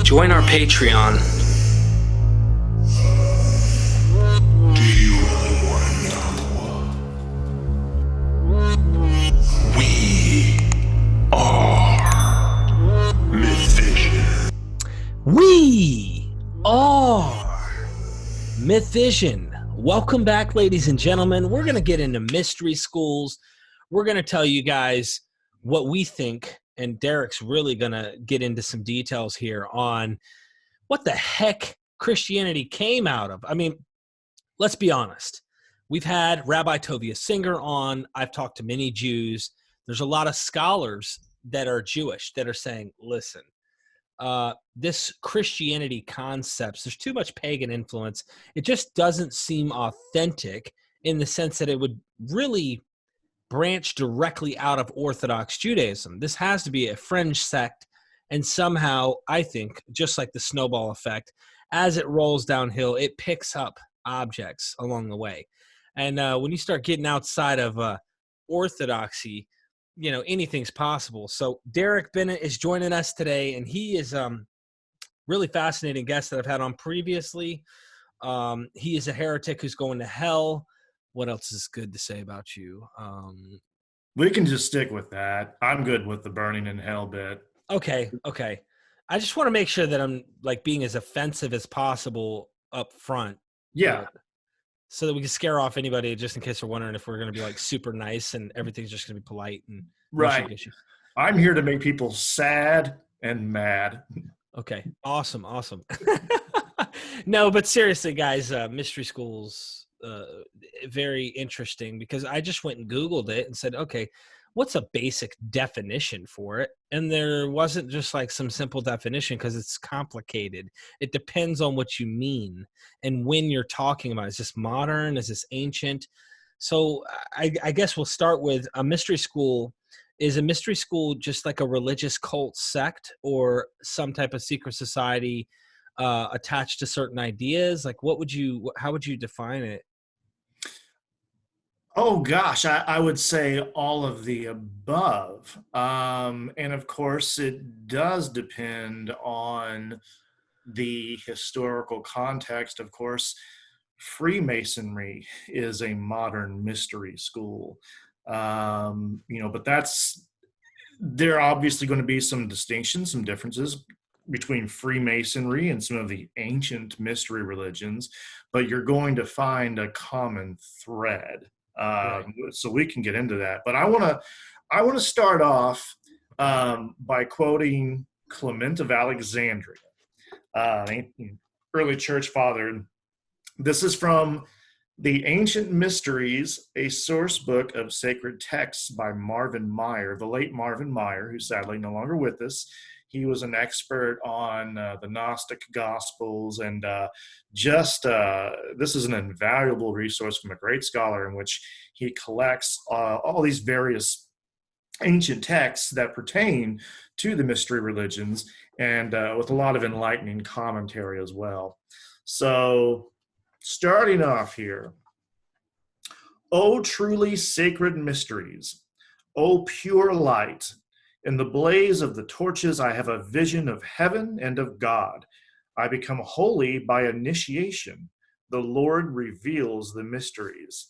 Join our Patreon. Do you really want to know? We are MythVision. We are MythVision. Welcome back, ladies and gentlemen. We're going to get into mystery schools. We're going to tell you guys what we think, and Derreck's really going to get into some details here on what the heck Christianity came out of. I mean, let's be honest. We've had Rabbi Tovia Singer on. I've talked to many Jews. There's a lot of scholars that are Jewish that are saying, listen, this Christianity concepts, there's too much pagan influence. It just doesn't seem authentic in the sense that it would really branch directly out of Orthodox Judaism. This has to be a fringe sect, and somehow, I think, just like the snowball effect, as it rolls downhill, it picks up objects along the way. And when you start getting outside of orthodoxy, you know, anything's possible. So Derreck Bennett is joining us today, and he is really fascinating guest that I've had on previously. He is a heretic who's going to hell. What else is good to say about you? We can just stick with that. I'm good with the burning in hell bit. Okay. I just want to make sure that I'm like being as offensive as possible up front. Yeah. So that we can scare off anybody, just in case they're wondering if we're going to be like super nice and everything's just going to be polite and right. I'm here to make people sad and mad. Okay. Awesome. No, but seriously, guys, mystery schools, very interesting, because I just went and Googled it and said, okay, what's a basic definition for it? And there wasn't just like some simple definition, because it's complicated. It depends on what you mean and when you're talking about. Is this modern? Is this ancient? So I guess we'll start with a mystery school. Is a mystery school just like a religious cult sect or some type of secret society attached to certain ideas? Like how would you define it? Oh gosh, I would say all of the above. And of course, it does depend on the historical context. Of course, Freemasonry is a modern mystery school. But there are obviously going to be some distinctions, some differences between Freemasonry and some of the ancient mystery religions, but you're going to find a common thread. Right. So we can get into that, but I want to start off by quoting Clement of Alexandria, early church father. This is from The Ancient Mysteries, a source book of sacred texts by Marvin Meyer, the late Marvin Meyer, who's sadly no longer with us. He was an expert on the Gnostic Gospels, and this is an invaluable resource from a great scholar in which he collects all these various ancient texts that pertain to the mystery religions, and with a lot of enlightening commentary as well. So, starting off here, O truly sacred mysteries, O pure light, in the blaze of the torches, I have a vision of heaven and of God. I become holy by initiation. The Lord reveals the mysteries.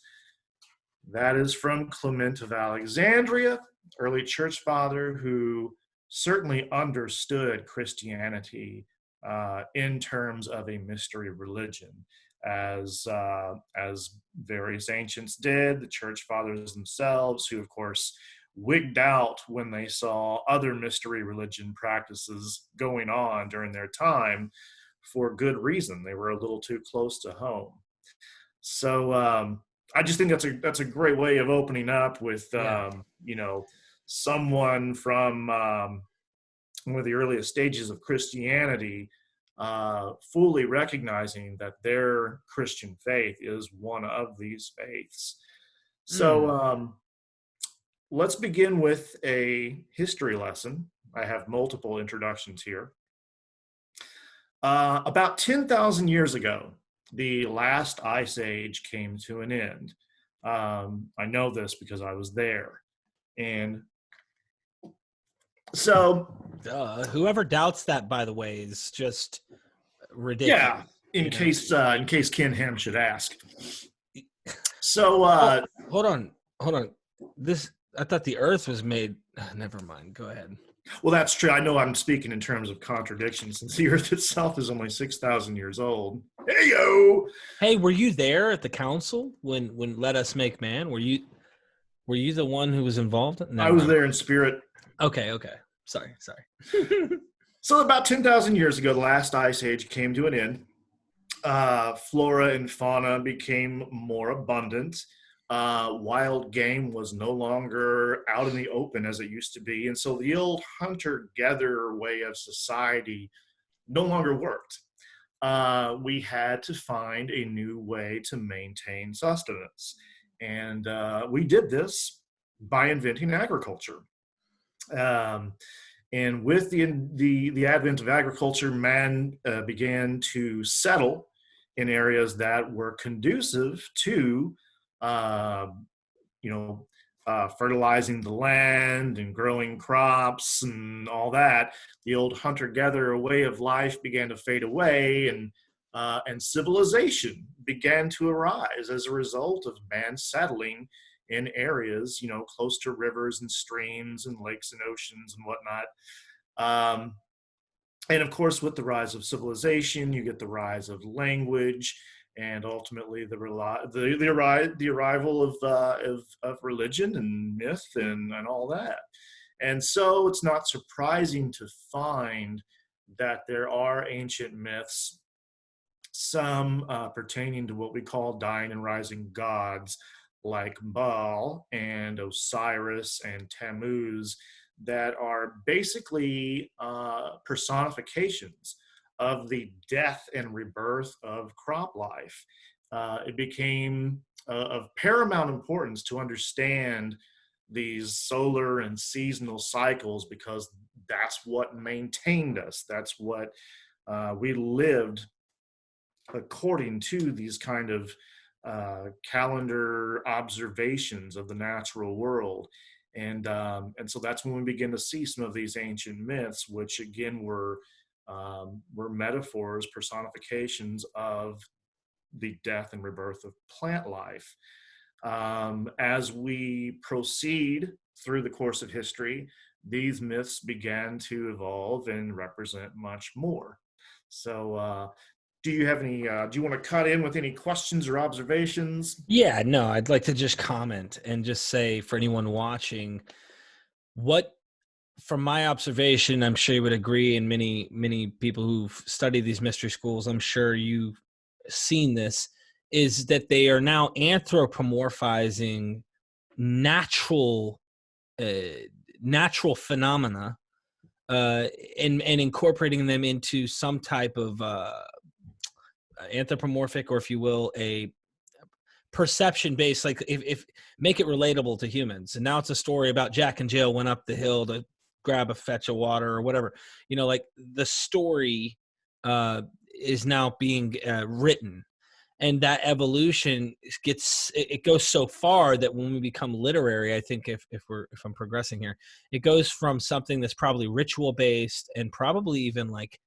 That is from Clement of Alexandria, early church father who certainly understood Christianity in terms of a mystery religion, as various ancients did, the church fathers themselves, who, of course, wigged out when they saw other mystery religion practices going on during their time for good reason. They were a little too close to home. So I just think that's a great way of opening up with someone from one of the earliest stages of Christianity fully recognizing that their Christian faith is one of these faiths. So let's begin with a history lesson. I have multiple introductions here. About 10,000 years ago, the last ice age came to an end. I know this because I was there. And So, Whoever doubts that, by the way, is just yeah, ridiculous. in case Ken Ham should ask. So, Oh, hold on. This I thought the Earth was made. Never mind. Go ahead. well, that's true. I know I'm speaking in terms of contradiction since the Earth itself is only 6,000 years old. Hey, yo! Hey, were you there at the council when Let Us Make Man? Were you the one who was involved? I Never was mind. there in spirit. Okay. Sorry. So, about 10,000 years ago, the last ice age came to an end. Flora and fauna became more abundant. Wild game was no longer out in the open as it used to be. And so the old hunter gatherer way of society no longer worked. We had to find a new way to maintain sustenance. And we did this by inventing agriculture. Um, and with the advent of agriculture, man began to settle in areas that were conducive to, uh, fertilizing the land and growing crops and all that. The old hunter-gatherer way of life began to fade away, and civilization began to arise as a result of man settling in areas, close to rivers and streams and lakes and oceans and whatnot. Um, and of course, with the rise of civilization, you get the rise of language, and ultimately the arrival of religion and myth and all that. And so, it's not surprising to find that there are ancient myths, some pertaining to what we call dying and rising gods, like Baal and Osiris and Tammuz, that are basically personifications of the death and rebirth of crop life. It became of paramount importance to understand these solar and seasonal cycles, because that's what maintained us. That's what we lived according to, these kind of calendar observations of the natural world. And so that's when we begin to see some of these ancient myths, which again were metaphors, personifications of the death and rebirth of plant life. As we proceed through the course of history, these myths began to evolve and represent much more. So, do you have any? Do you want to cut in with any questions or observations? Yeah, no, I'd like to just comment and just say for anyone watching, what from my observation, I'm sure you would agree, and many people who've studied these mystery schools, I'm sure you've seen this, is that they are now anthropomorphizing natural natural phenomena, and incorporating them into some type of anthropomorphic, or if you will, a perception based, like if make it relatable to humans. And now it's a story about Jack and Jill went up the hill to grab a fetch of water or whatever, like the story is now being written. And that evolution it goes so far that when we become literary, I think if I'm progressing here, it goes from something that's probably ritual based, and probably even like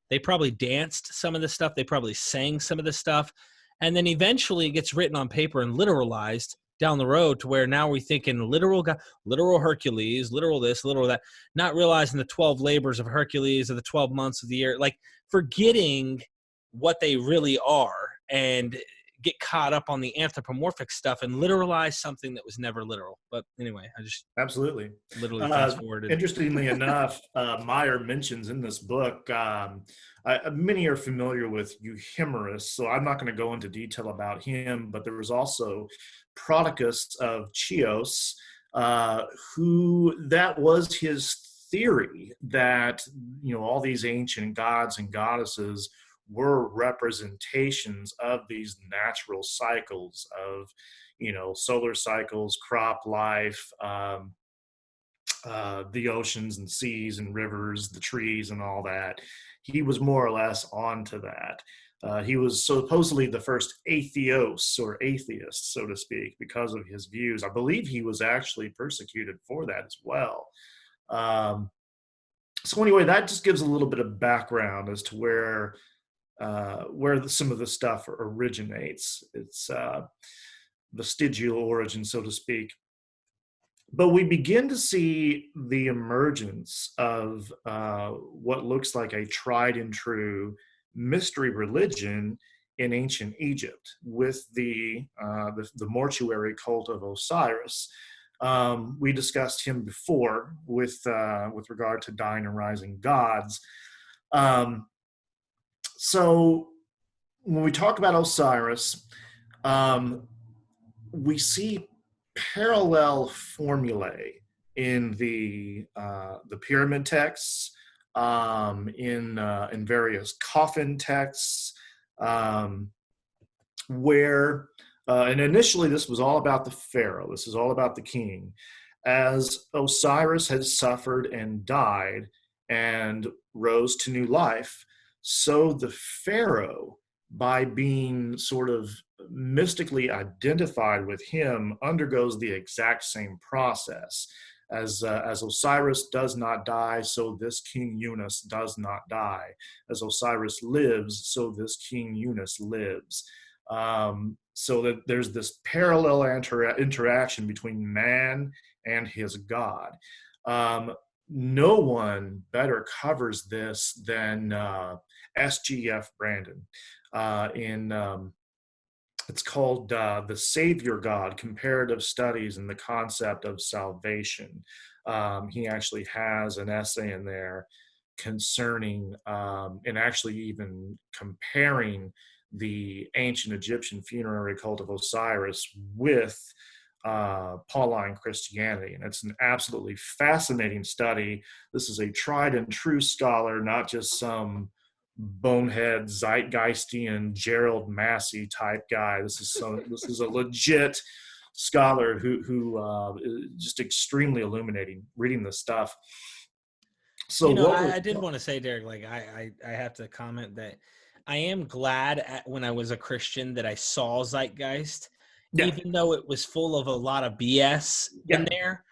they probably danced some of the stuff, they probably sang some of the stuff, and then eventually it gets written on paper and literalized down the road, to where now we think in literal Hercules, literal this, literal that, not realizing the 12 labors of Hercules or the 12 months of the year, like forgetting what they really are, and get caught up on the anthropomorphic stuff and literalize something that was never literal. But anyway, I just Absolutely. literally fast forwarded. Interestingly enough, Meyer mentions in this book, many are familiar with Euhemerus, so I'm not going to go into detail about him, but there was also Prodicus of Chios, who that was his theory that, all these ancient gods and goddesses were representations of these natural cycles of, solar cycles, crop life, the oceans and seas and rivers, the trees and all that. He was more or less onto that. He was supposedly the first atheos, or atheist, so to speak, because of his views. I believe he was actually persecuted for that as well. So anyway, that just gives a little bit of background as to where some of the stuff originates. It's vestigial origin, so to speak. But we begin to see the emergence of what looks like a tried and true mystery religion in ancient Egypt with the mortuary cult of Osiris. We discussed him before with regard to dying and rising gods. Um, so when we talk about Osiris, um, we see parallel formulae in the pyramid texts, in various coffin texts, um, where and initially this was all about the pharaoh. This is all about the king, as Osiris had suffered and died and rose to new life. So the pharaoh, by being sort of mystically identified with him, undergoes the exact same process. As Osiris does not die, so this King Unas does not die. As Osiris lives, so this King Unas lives. So that there's this parallel interaction between man and his God. No one better covers this than S.G.F. Brandon in it's called The Savior God, Comparative Studies in the Concept of Salvation. He actually has an essay in there concerning and actually even comparing the ancient Egyptian funerary cult of Osiris with Pauline Christianity. And it's an absolutely fascinating study. This is a tried and true scholar, not just some bonehead Zeitgeistian Gerald Massey type guy. This is a legit scholar who is just extremely illuminating reading this stuff. So I did want to say, Derek, like I have to comment that I am glad when I was a Christian that I saw Zeitgeist, yeah, even though it was full of a lot of BS in yeah, there.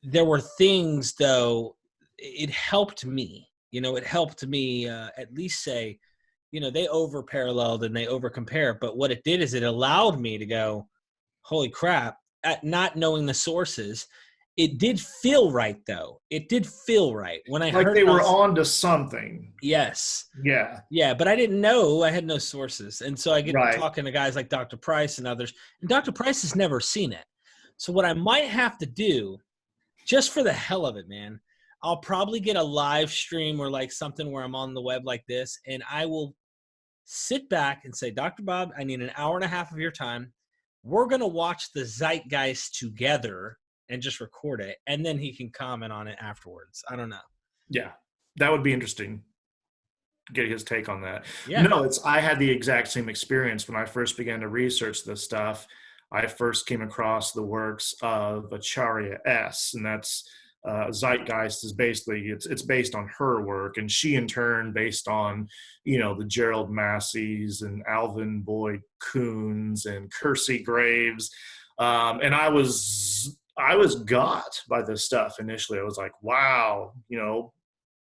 There were things, though, it helped me. It helped me at least say, they over paralleled and they over compare. But what it did is it allowed me to go, holy crap, at not knowing the sources. It did feel right, though. It did feel right when I like heard they it. were on to something. Yes. Yeah, Yeah, but I didn't know. I had no sources. And so I get to right. talking to guys like Dr. Price and others. And Dr. Price has never seen it. So what I might have to do, just for the hell of it, man, I'll probably get a live stream or like something where I'm on the web like this, and I will sit back and say, Dr. Bob, I need an hour and a half of your time. We're going to watch the Zeitgeist together and just record it, and then he can comment on it afterwards. I don't know. Yeah, that would be interesting. Get his take on that. Yeah. No, I had the exact same experience when I first began to research this stuff. I first came across the works of Acharya S, and that's Zeitgeist is basically it's based on her work, and she in turn based on the Gerald Masseys and Alvin Boyd Coons and Kersey Graves, and I was got by this stuff initially. I was like, wow,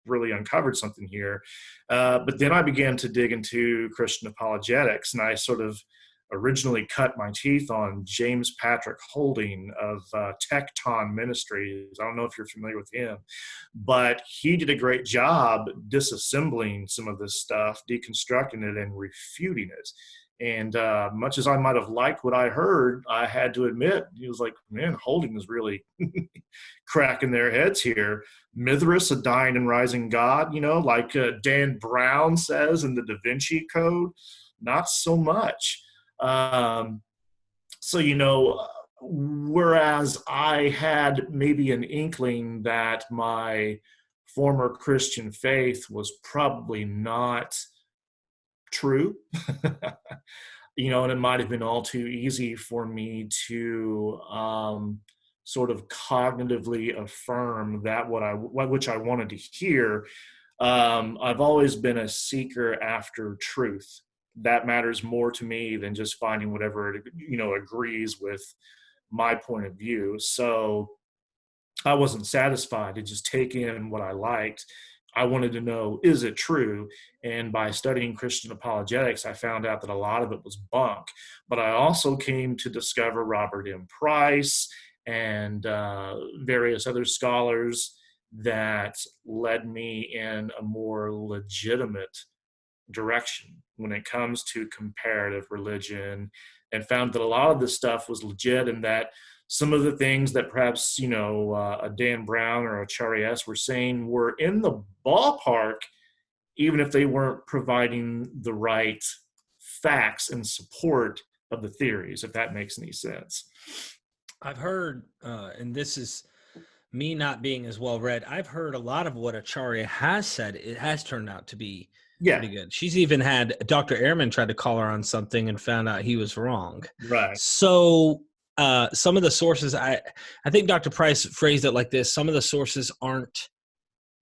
really uncovered something here. But then I began to dig into Christian apologetics, and I sort of originally cut my teeth on James Patrick Holding of Tecton Ministries. I don't know if you're familiar with him, but he did a great job disassembling some of this stuff, deconstructing it, and refuting it. And much as I might have liked what I heard, I had to admit, he was like, man, Holding is really cracking their heads here. Mithras, a dying and rising god, like Dan Brown says in the Da Vinci Code, not so much. Whereas I had maybe an inkling that my former Christian faith was probably not true, and it might have been all too easy for me to sort of cognitively affirm that which I wanted to hear. I've always been a seeker after truth. That matters more to me than just finding whatever agrees with my point of view. So I wasn't satisfied to just take in what I liked. I wanted to know, is it true? And by studying Christian apologetics, I found out that a lot of it was bunk. But I also came to discover Robert M. Price and various other scholars that led me in a more legitimate direction when it comes to comparative religion, and found that a lot of this stuff was legit, and that some of the things that perhaps, a Dan Brown or a Chari S were saying were in the ballpark, even if they weren't providing the right facts and support of the theories, if that makes any sense. I've heard, and this is me not being as well read, I've heard a lot of what Acharya has said. It has turned out to be pretty good. She's even had Dr. Ehrman tried to call her on something and found out he was wrong. Right. So some of the sources, I think Dr. Price phrased it like this: some of the sources aren't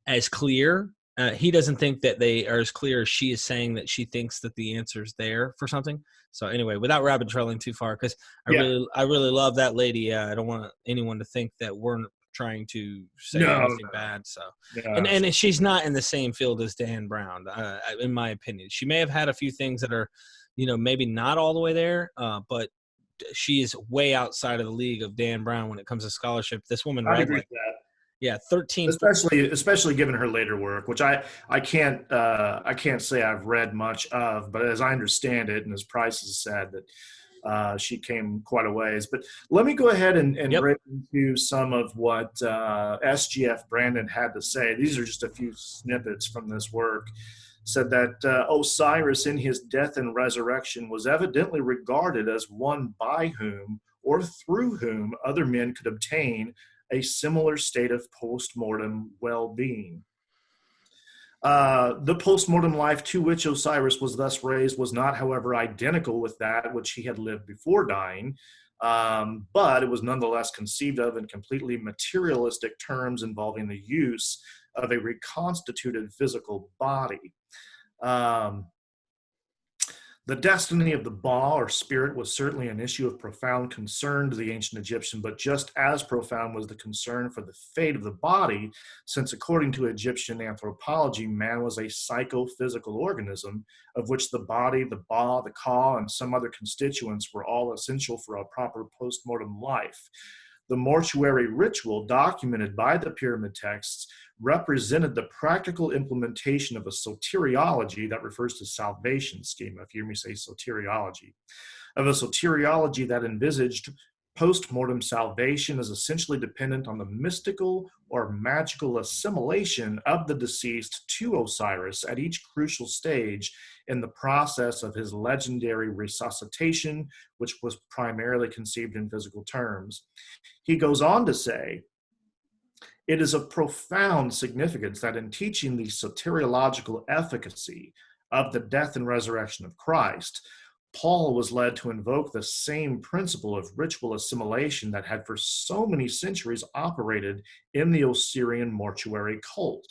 as clear. He doesn't think that they are as clear as she is saying that she thinks that the answer's there for something. So anyway, without rabbit trailing too far, because I really love that lady. I don't want anyone to think that we're trying to say anything bad. So, and she's not in the same field as Dan Brown, in my opinion. She may have had a few things that are, maybe not all the way there, but she is way outside of the league of Dan Brown when it comes to scholarship. This woman read like that. Yeah, 13. Especially given her later work, which I can't say I've read much of, but as I understand it, and as Price has said, that she came quite a ways. But let me go ahead and break into some of what SGF Brandon had to say. These are just a few snippets from this work. Said that Osiris in his death and resurrection was evidently regarded as one by whom or through whom other men could obtain a similar state of post-mortem well-being. The post-mortem life to which Osiris was thus raised was not, however, identical with that which he had lived before dying, but it was nonetheless conceived of in completely materialistic terms involving the use of a reconstituted physical body. The destiny of the Ba, or spirit, was certainly an issue of profound concern to the ancient Egyptian, but just as profound was the concern for the fate of the body, since according to Egyptian anthropology, man was a psychophysical organism, of which the body, the Ba, the Ka, and some other constituents were all essential for a proper postmortem life. The mortuary ritual documented by the pyramid texts represented the practical implementation of a soteriology that refers to salvation schema, if you hear me say soteriology, of a soteriology that envisaged post-mortem salvation as essentially dependent on the mystical or magical assimilation of the deceased to Osiris at each crucial stage in the process of his legendary resuscitation, which was primarily conceived in physical terms. He goes on to say, it is of profound significance that in teaching the soteriological efficacy of the death and resurrection of Christ, Paul was led to invoke the same principle of ritual assimilation that had for so many centuries operated in the Osirian mortuary cult.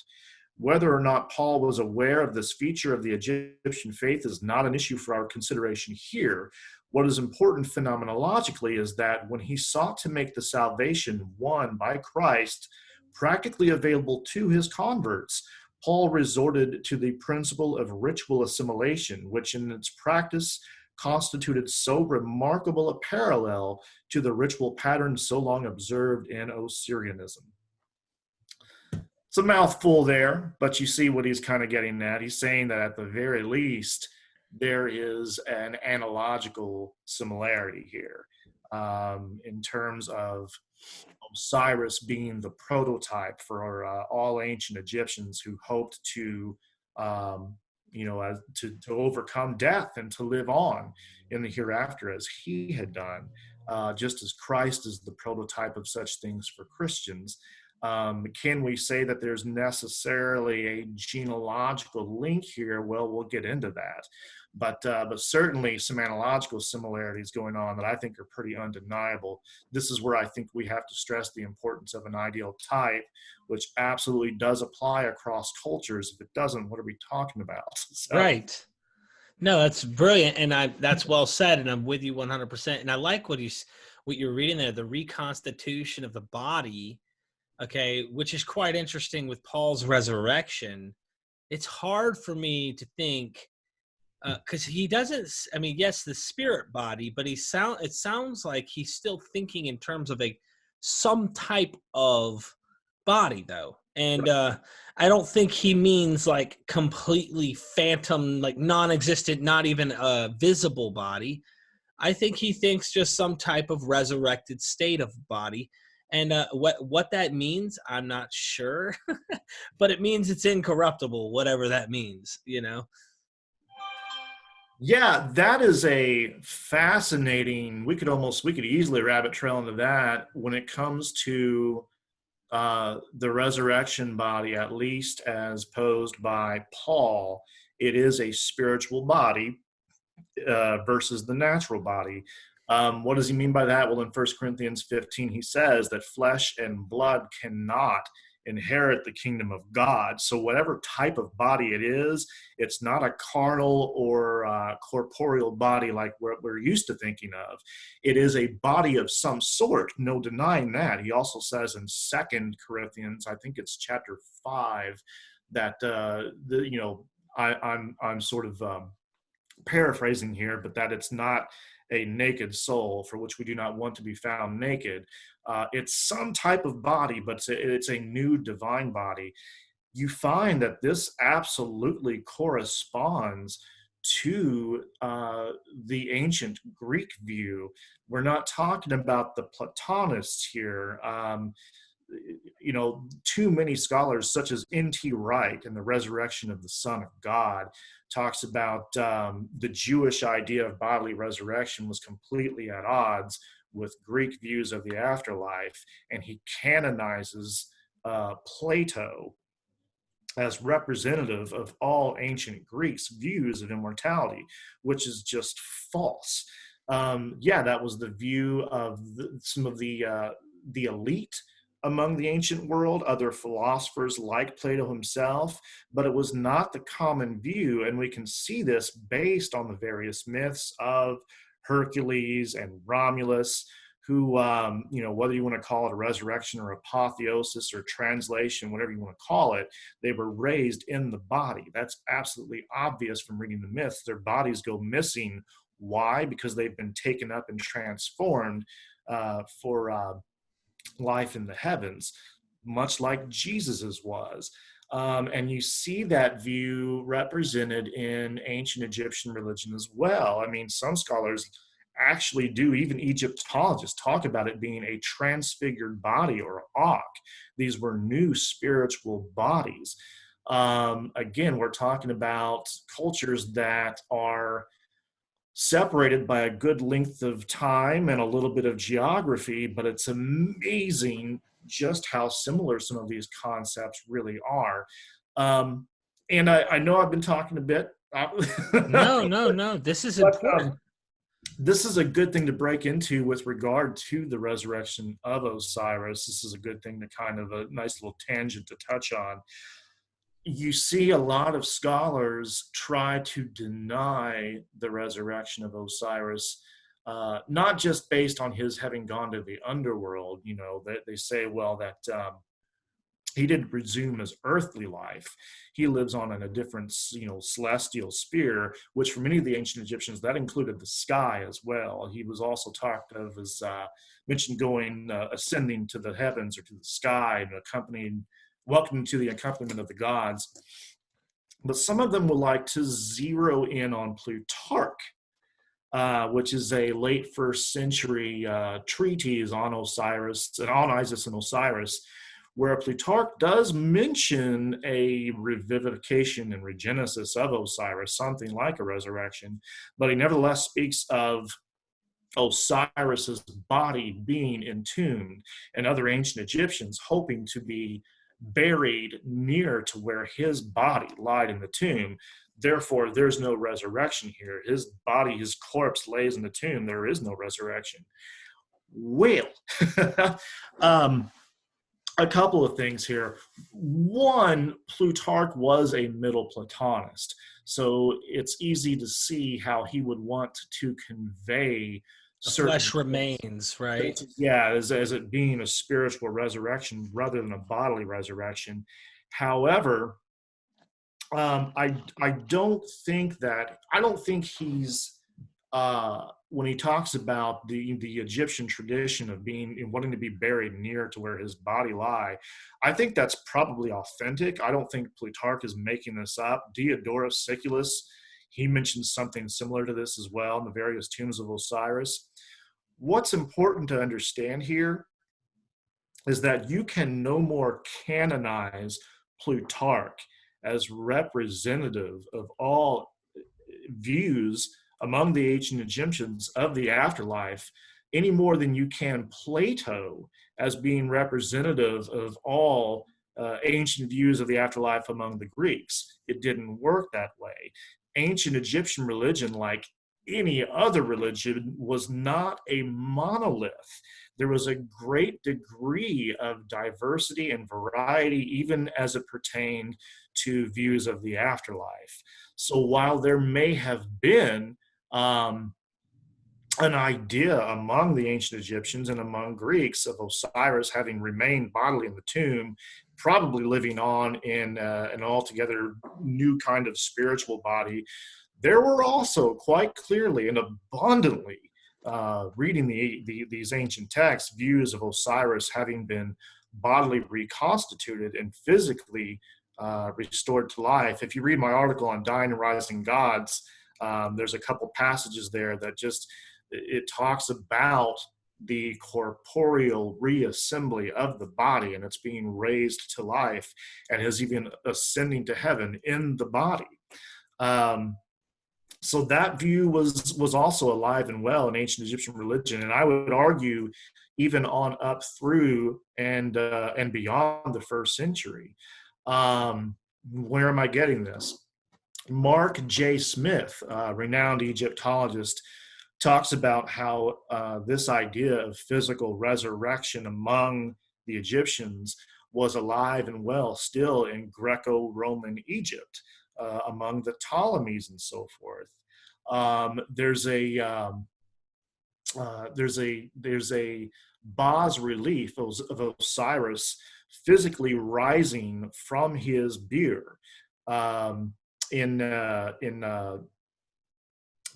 Whether or not Paul was aware of this feature of the Egyptian faith is not an issue for our consideration here. What is important phenomenologically is that when he sought to make the salvation won by Christ practically available to his converts, Paul resorted to the principle of ritual assimilation, which in its practice constituted so remarkable a parallel to the ritual pattern so long observed in Osirianism. It's a mouthful there, but you see what he's kind of getting at. He's saying that at the very least, there is an analogical similarity here in terms of Osiris being the prototype for all ancient Egyptians who hoped to overcome death and to live on in the hereafter as he had done, just as Christ is the prototype of such things for Christians. Can we say that there's necessarily a genealogical link here? Well, we'll get into that. But certainly some analogical similarities going on that I think are pretty undeniable. This is where I think we have to stress the importance of an ideal type, which absolutely does apply across cultures. If it doesn't, what are we talking about? So. Right. No, that's brilliant, and that's well said, and I'm with you 100%. And I like what you're reading there, the reconstitution of the body okay, which is quite interesting with Paul's resurrection. It's hard for me to think because he doesn't. I mean, yes, the spirit body, but it sounds like he's still thinking in terms of some type of body, though. And I don't think he means like completely phantom, like non-existent, not even a visible body. I think he thinks just some type of resurrected state of body. And what that means, I'm not sure, but it means it's incorruptible, whatever that means, you know. Yeah, that is a fascinating. We could easily rabbit trail into that when it comes to the resurrection body, at least as posed by Paul. It is a spiritual body versus the natural body. What does he mean by that? Well, in 1 Corinthians 15, he says that flesh and blood cannot inherit the kingdom of God. So whatever type of body it is, it's not a carnal or corporeal body like we're used to thinking of. It is a body of some sort, no denying that. He also says in 2 Corinthians, I think it's chapter 5, that I'm sort of paraphrasing here, but that it's not a naked soul, for which we do not want to be found naked. It's some type of body, but it's a new divine body. You find that this absolutely corresponds to the ancient Greek view. We're not talking about the Platonists here. Too many scholars, such as N.T. Wright in The Resurrection of the Son of God, talks about the Jewish idea of bodily resurrection was completely at odds with Greek views of the afterlife, and he canonizes Plato as representative of all ancient Greeks' views of immortality, which is just false. That was the view of some of the elite among the ancient world, other philosophers like Plato himself, but it was not the common view. And we can see this based on the various myths of Hercules and Romulus, who, whether you want to call it a resurrection or apotheosis or translation, whatever you want to call it, they were raised in the body. That's absolutely obvious from reading the myths. Their bodies go missing. Why? Because they've been taken up and transformed for life in the heavens, much like Jesus's was. And you see that view represented in ancient Egyptian religion as well. I mean, some scholars actually do, even Egyptologists talk about it being a transfigured body or Ankh. These were new spiritual bodies. Again, we're talking about cultures that are separated by a good length of time and a little bit of geography, but it's amazing just how similar some of these concepts really are. And I know I've been talking a bit. No. This is important. This is a good thing to break into with regard to the resurrection of Osiris. This is a good thing to kind of a nice little tangent to touch on. You see a lot of scholars try to deny the resurrection of Osiris, not just based on his having gone to the underworld. They say, well, that he didn't resume his earthly life. He lives on in a different, celestial sphere, which for many of the ancient Egyptians, that included the sky as well. He was also talked of as mentioned ascending to the heavens or to the sky and welcome to the accompaniment of the gods. But some of them would like to zero in on Plutarch, which is a late 1st century treatise on Osiris and on Isis and Osiris, where Plutarch does mention a revivification and regenesis of Osiris, something like a resurrection, but he nevertheless speaks of Osiris's body being entombed, and other ancient Egyptians hoping to be buried near to where his body lied in the tomb. Therefore, there's no resurrection here. His body, his corpse lays in the tomb. There is no resurrection. Well, a couple of things here. One, Plutarch was a Middle Platonist, so it's easy to see how he would want to convey The certain, flesh remains, right? yeah, as it being a spiritual resurrection rather than a bodily resurrection. However, I don't think he's when he talks about the Egyptian tradition of wanting to be buried near to where his body lie. I think that's probably authentic. I don't think Plutarch is making this up. Diodorus Siculus, he mentions something similar to this as well in the various tombs of Osiris. What's important to understand here is that you can no more canonize Plutarch as representative of all views among the ancient Egyptians of the afterlife any more than you can Plato as being representative of all ancient views of the afterlife among the Greeks. It didn't work that way. Ancient Egyptian religion, like any other religion, was not a monolith. There was a great degree of diversity and variety, even as it pertained to views of the afterlife. So while there may have been an idea among the ancient Egyptians and among Greeks of Osiris having remained bodily in the tomb, probably living on in an altogether new kind of spiritual body, there were also quite clearly and abundantly, reading these ancient texts, views of Osiris having been bodily reconstituted and physically restored to life. If you read my article on Dying and Rising Gods, there's a couple passages there that it talks about the corporeal reassembly of the body, and it's being raised to life and is even ascending to heaven in the body. So that view was also alive and well in ancient Egyptian religion, and I would argue even on up through and beyond the first century. Where am I getting this? Mark J. Smith, renowned Egyptologist, talks about how this idea of physical resurrection among the Egyptians was alive and well still in Greco-Roman Egypt, among the Ptolemies and so forth. There's a bas relief of Osiris physically rising from his bier in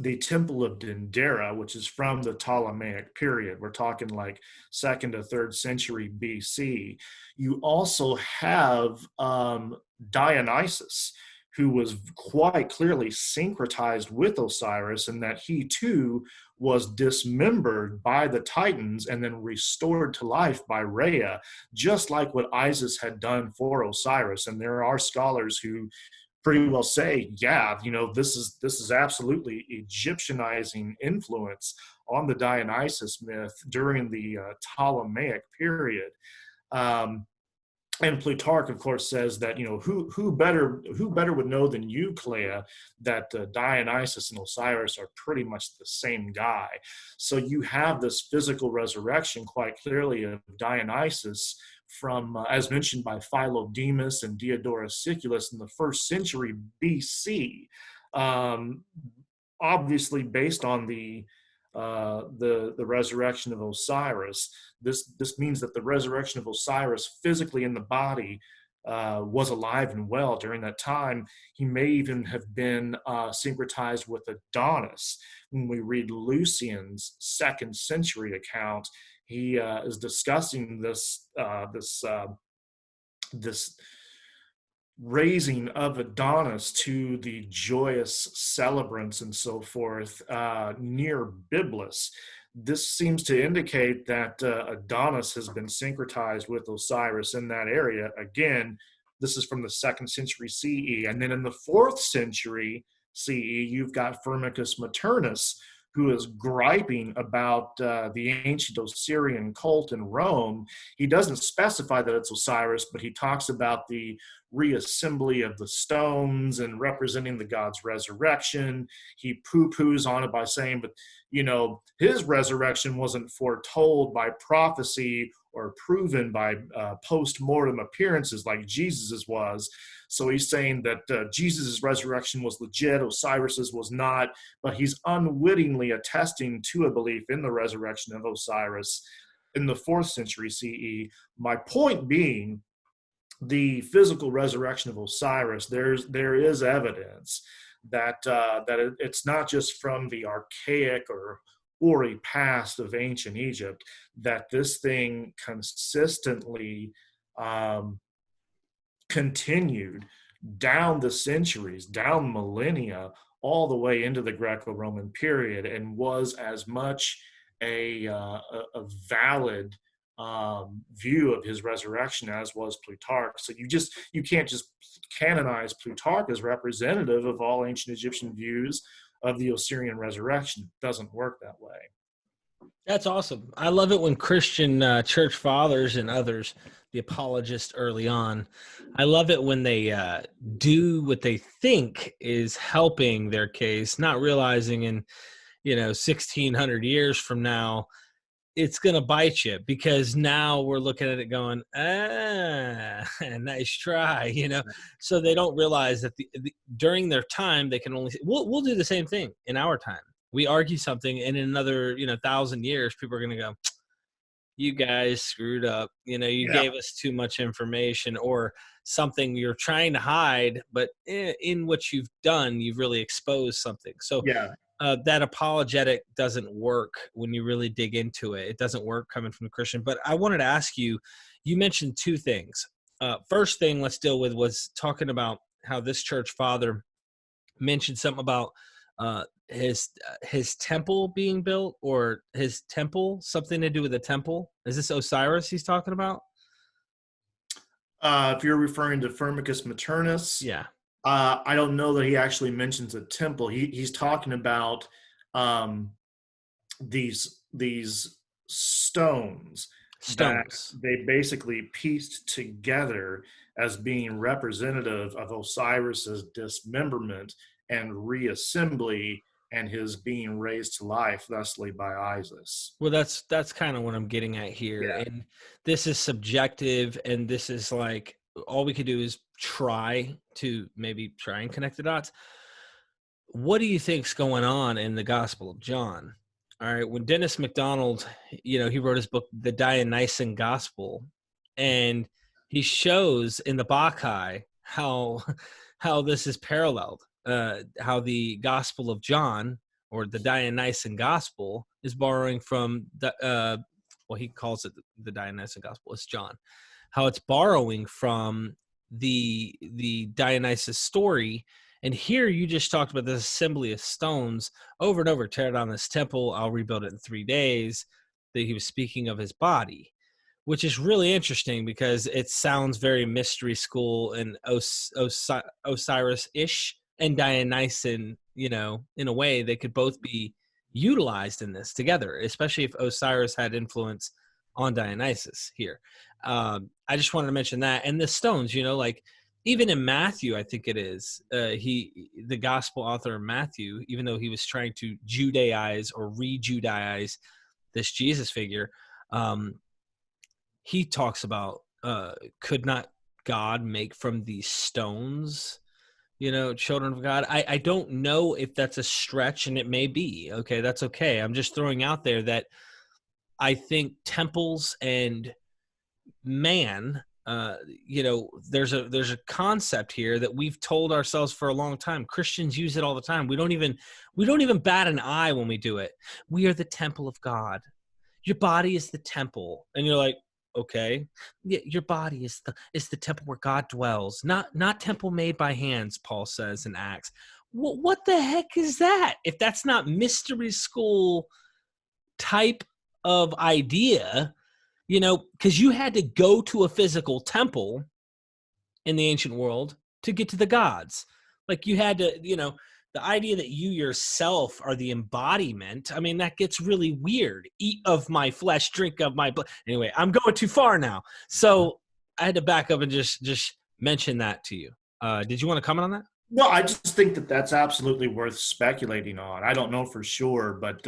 the Temple of Dendera, which is from the Ptolemaic period. We're talking like 2nd to 3rd century BC. You also have Dionysus, who was quite clearly syncretized with Osiris, and that he too was dismembered by the Titans and then restored to life by Rhea, just like what Isis had done for Osiris. And there are scholars who pretty well say, yeah, this is absolutely Egyptianizing influence on the Dionysus myth during the Ptolemaic period. And Plutarch, of course, says that who better would know than you, Clea, that Dionysus and Osiris are pretty much the same guy. So you have this physical resurrection quite clearly of Dionysus from, as mentioned by Philodemus and Diodorus Siculus in the 1st century BC, obviously based on the resurrection of Osiris. This means that the resurrection of Osiris physically in the body was alive and well during that time. He may even have been syncretized with Adonis. When we read Lucian's 2nd century account, he is discussing this raising of Adonis to the joyous celebrants and so forth near Byblus. This seems to indicate that Adonis has been syncretized with Osiris in that area. Again, this is from the 2nd century CE. And then in the 4th century CE, you've got Firmicus Maternus, who is griping about the ancient Osirian cult in Rome. He doesn't specify that it's Osiris, but he talks about the reassembly of the stones and representing the god's resurrection. He poo-poos on it by saying, but his resurrection wasn't foretold by prophecy or proven by post-mortem appearances like Jesus's was. So he's saying that Jesus's resurrection was legit, Osiris's was not, but he's unwittingly attesting to a belief in the resurrection of Osiris in the 4th century CE. My point being, the physical resurrection of Osiris, there is evidence that it's not just from the archaic or hoary past of ancient Egypt, that this thing consistently continued down the centuries, down millennia, all the way into the Greco-Roman period, and was as much a valid view of his resurrection as was Plutarch. So you can't just canonize Plutarch as representative of all ancient Egyptian views of the Osirian resurrection. It doesn't work that way. That's awesome. I love it when Christian church fathers and others, the apologists early on, I love it when they do what they think is helping their case, not realizing in 1,600 years from now, it's going to bite you, because now we're looking at it going, nice try, So they don't realize that during their time, they can only, we'll do the same thing in our time. We argue something, and in another, 1,000 years, people are going to go, you guys screwed up. You gave us too much information, or something you're trying to hide, but in what you've done, you've really exposed something. So that apologetic doesn't work when you really dig into it. It doesn't work coming from a Christian. But I wanted to ask you, you mentioned two things. First thing let's deal with was talking about how this church father mentioned something about his temple being built, or his temple, something to do with the temple. Is this Osiris he's talking about? If you're referring to Firmicus Maternus, I don't know that he actually mentions a temple. He's talking about these stones that they basically pieced together as being representative of Osiris's dismemberment and reassembly, and his being raised to life, thusly by Isis. Well, that's kind of what I'm getting at here. And this is subjective, and this is like, all we could do is try and connect the dots. What do you think's going on in the Gospel of John? All right, when Dennis MacDonald, he wrote his book, The Dionysian Gospel, and he shows in the Bacchae how this is paralleled. How the Gospel of John, or the Dionysian Gospel, is borrowing from he calls it the Dionysian Gospel. It's John. How it's borrowing from the Dionysus story. And here you just talked about this assembly of stones over and over. Tear down this temple, I'll rebuild it in 3 days. That he was speaking of his body, which is really interesting because it sounds very mystery school and Osiris-ish. And Dionysian, in a way, they could both be utilized in this together, especially if Osiris had influence on Dionysus here. I just wanted to mention that. And the stones, like even in Matthew, I think it is, the gospel author of Matthew, even though he was trying to Judaize or re-Judaize this Jesus figure, he talks about, could not God make from these stones, children of God? I don't know if that's a stretch, and it may be. Okay, that's okay. I'm just throwing out there that I think temples and man, there's a concept here that we've told ourselves for a long time. Christians use it all the time. We don't even bat an eye when we do it. We are the temple of God. Your body is the temple. And you're like, okay, yeah, your body is the temple where God dwells, not temple made by hands, Paul says in Acts. What the heck is that? If that's not mystery school type of idea, because you had to go to a physical temple in the ancient world to get to the gods. Like you had to, the idea that you yourself are the embodiment, I mean, that gets really weird. Eat of my flesh, drink of my blood. Anyway, I'm going too far now. So I had to back up and just mention that to you. Did you want to comment on that? No, I just think that that's absolutely worth speculating on. I don't know for sure, but,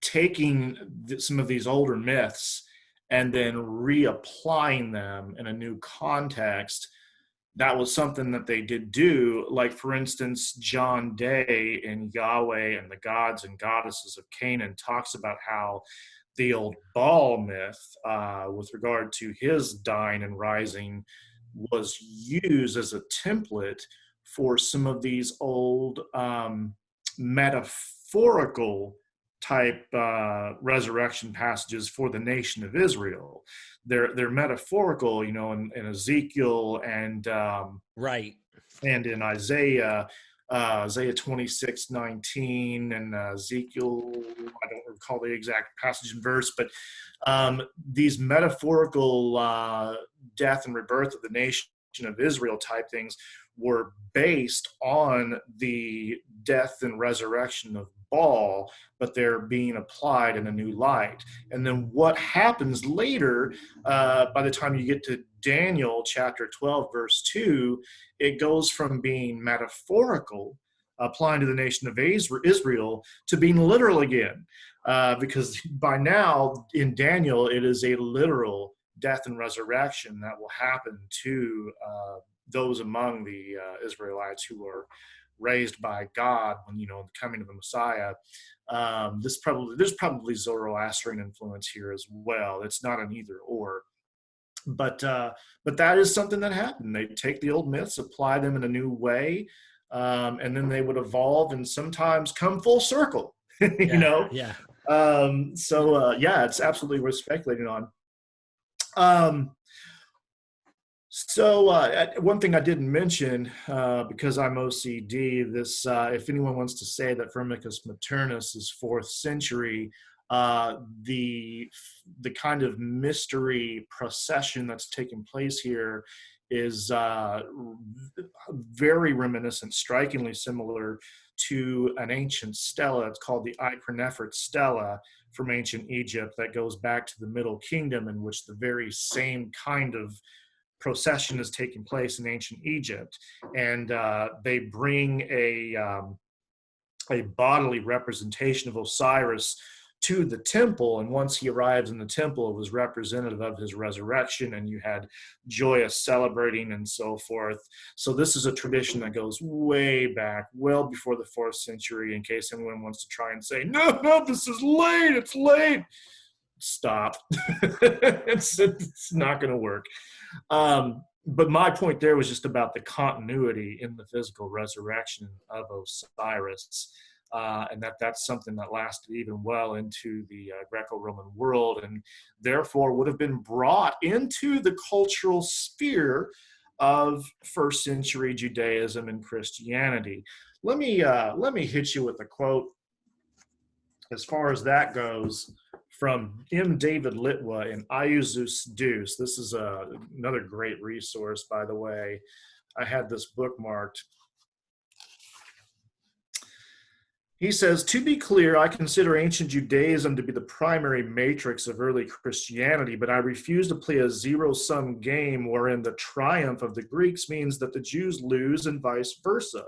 taking some of these older myths and then reapplying them in a new context. That was something that they did do. Like, for instance, John Day in Yahweh and the Gods and Goddesses of Canaan talks about how the old Baal myth, with regard to his dying and rising, was used as a template for some of these old metaphorical type resurrection passages for the nation of Israel. They're metaphorical, in Ezekiel and Right. and in Isaiah 26:19 and Ezekiel, I don't recall the exact passage and verse, but these metaphorical death and rebirth of the nation of Israel type things were based on the death and resurrection of Baal, but they're being applied in a new light. And then what happens later, by the time you get to Daniel chapter 12, verse 2, it goes from being metaphorical, applying to the nation of Israel, to being literal again. Because by now in Daniel, it is a literal death and resurrection that will happen to those among the Israelites who are raised by God when, the coming of the Messiah. There's probably Zoroastrian influence here as well. It's not an either or. But that is something that happened. They take the old myths, apply them in a new way, and then they would evolve and sometimes come full circle. Yeah. It's absolutely worth speculating on. One thing I didn't mention, because I'm OCD, this if anyone wants to say that Firmicus Maternus is 4th century, the kind of mystery procession that's taking place here is very reminiscent, strikingly similar to an ancient stela. It's called the Icronefert stela from ancient Egypt that goes back to the Middle Kingdom, in which the very same kind of procession is taking place in ancient Egypt. And they bring a bodily representation of Osiris to the temple, and once he arrives in the temple, it was representative of his resurrection, and you had joyous celebrating and so forth. So this is a tradition that goes way back, well before the 4th century, in case anyone wants to try and say, no, this is late, it's late. Stop. It's not going to work. But my point there was just about the continuity in the physical resurrection of Osiris. And that's something that lasted even well into the Greco-Roman world, and therefore would have been brought into the cultural sphere of 1st century Judaism and Christianity. Let me hit you with a quote as far as that goes from M. David Litwa in Iuzus Deus. This is another great resource, by the way. I had this bookmarked. He says, to be clear, I consider ancient Judaism to be the primary matrix of early Christianity, but I refuse to play a zero-sum game wherein the triumph of the Greeks means that the Jews lose and vice versa.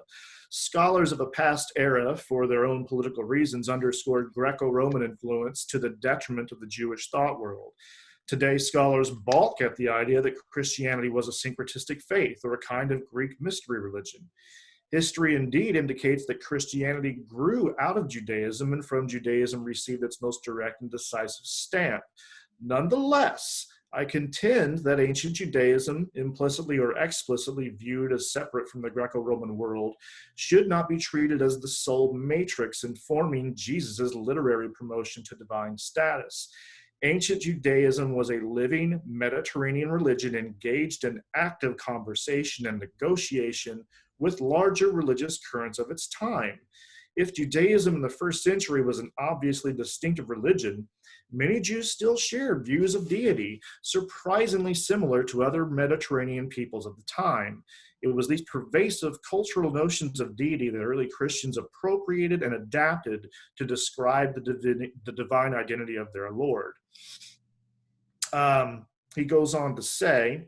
Scholars of a past era, for their own political reasons, underscored Greco-Roman influence to the detriment of the Jewish thought world. Today, scholars balk at the idea that Christianity was a syncretistic faith or a kind of Greek mystery religion. History indeed indicates that Christianity grew out of Judaism and from Judaism received its most direct and decisive stamp. Nonetheless, I contend that ancient Judaism, implicitly or explicitly viewed as separate from the Greco-Roman world, should not be treated as the sole matrix informing Jesus' literary promotion to divine status. Ancient Judaism was a living Mediterranean religion engaged in active conversation and negotiation with larger religious currents of its time. If Judaism in the 1st century was an obviously distinctive religion, many Jews still shared views of deity surprisingly similar to other Mediterranean peoples of the time. It was these pervasive cultural notions of deity that early Christians appropriated and adapted to describe the divine identity of their Lord. He goes on to say,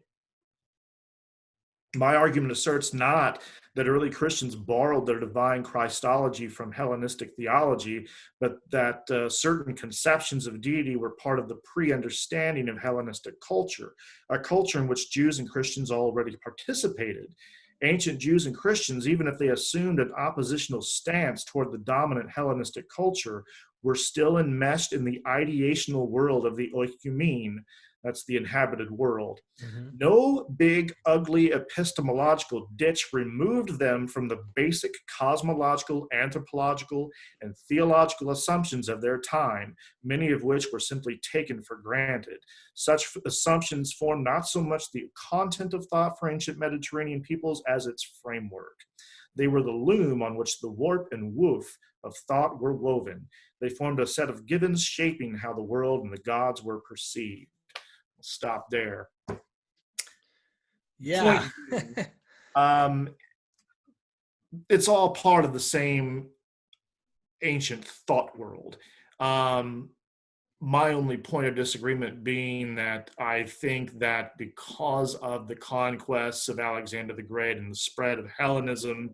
My argument asserts not that early Christians borrowed their divine Christology from Hellenistic theology, but that certain conceptions of deity were part of the pre-understanding of Hellenistic culture, a culture in which Jews and Christians already participated. Ancient Jews and Christians, even if they assumed an oppositional stance toward the dominant Hellenistic culture, were still enmeshed in the ideational world of the oikumene, that's the inhabited world. Mhm. No big, ugly epistemological ditch removed them from the basic cosmological, anthropological, and theological assumptions of their time, many of which were simply taken for granted. Such assumptions form not so much the content of thought for ancient Mediterranean peoples as its framework. They were the loom on which the warp and woof of thought were woven. They formed a set of givens shaping how the world and the gods were perceived. We'll stop there. Yeah. Point, it's all part of the same ancient thought world. My only point of disagreement being that I think that because of the conquests of Alexander the Great and the spread of Hellenism,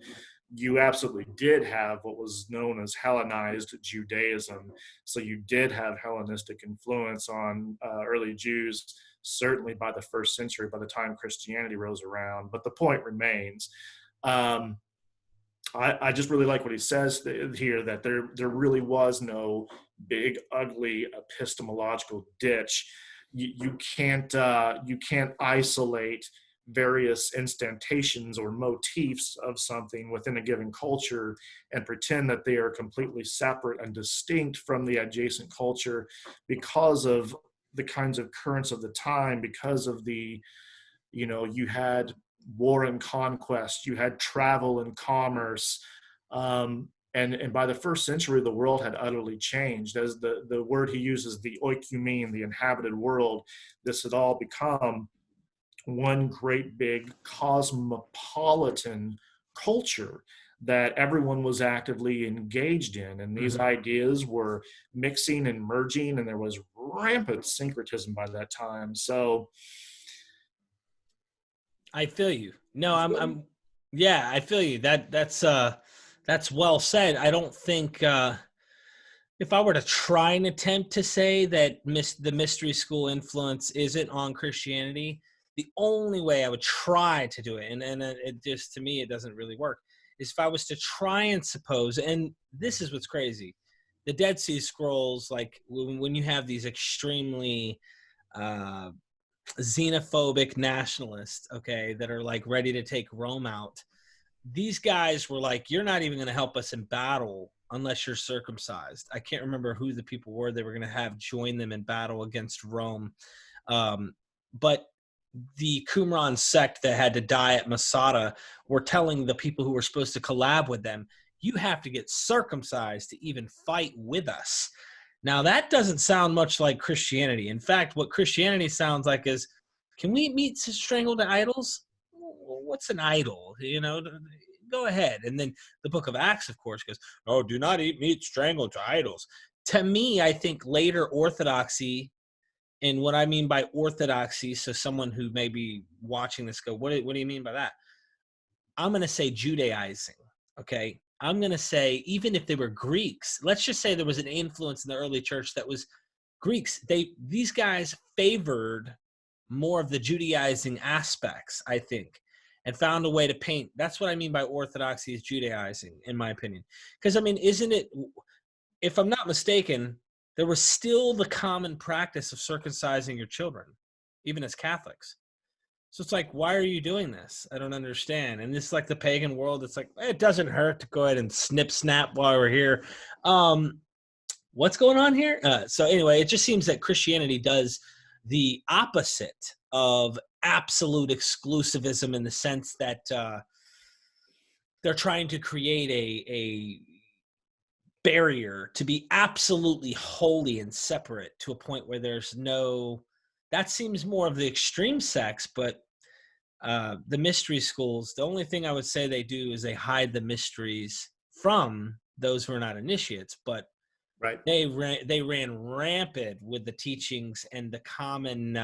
you absolutely did have what was known as Hellenized Judaism. So you did have Hellenistic influence on early Jews, certainly by the first century, by the time Christianity rose around. But the point remains. I just really like what he says here, that there really was no big, ugly epistemological ditch. You can't isolate various instantations or motifs of something within a given culture and pretend that they are completely separate and distinct from the adjacent culture because of the kinds of currents of the time, because of the, you had war and conquest, you had travel and commerce, and by the first century, the world had utterly changed. As the word he uses, the oikumene, the inhabited world, this had all become one great big cosmopolitan culture that everyone was actively engaged in. And these ideas were mixing and merging, and there was rampant syncretism by that time. So I feel you. No, yeah, I feel you. That's well said. I don't think if I were to try and attempt to say that the mystery school influence isn't on Christianity, the only way I would try to do it, and it just, to me, it doesn't really work, is if I was to try and suppose, and this is what's crazy, the Dead Sea Scrolls, like when you have these extremely xenophobic nationalists, okay, that are like ready to take Rome out, these guys were like, you're not even going to help us in battle unless you're circumcised. I can't remember who the people were they were going to have join them in battle against Rome. But the Qumran sect that had to die at Masada were telling the people who were supposed to collab with them, you have to get circumcised to even fight with us. Now, that doesn't sound much like Christianity. In fact, what Christianity sounds like is, can we eat meat strangled to idols? What's an idol? Go ahead. And then the book of Acts, of course, goes, oh, do not eat meat strangled to idols. To me, I think later orthodoxy, and what I mean by orthodoxy, so someone who may be watching this go, what do you mean by that? I'm going to say Judaizing, okay? I'm going to say, even if they were Greeks, let's just say there was an influence in the early church that was Greeks. These guys favored more of the Judaizing aspects, I think, and found a way to paint. That's what I mean by orthodoxy is Judaizing, in my opinion. Because, I mean, isn't it, if I'm not mistaken, there was still the common practice of circumcising your children, even as Catholics. So it's like, why are you doing this? I don't understand. And this is like the pagan world. It's like, it doesn't hurt to go ahead and snap while we're here. What's going on here? So anyway, it just seems that Christianity does the opposite of absolute exclusivism, in the sense that they're trying to create a barrier to be absolutely holy and separate to a point where there's no, that seems more of the extreme sects. But the mystery schools, the only thing I would say they do is they hide the mysteries from those who are not initiates. But Right. They ran rampant with the teachings and the common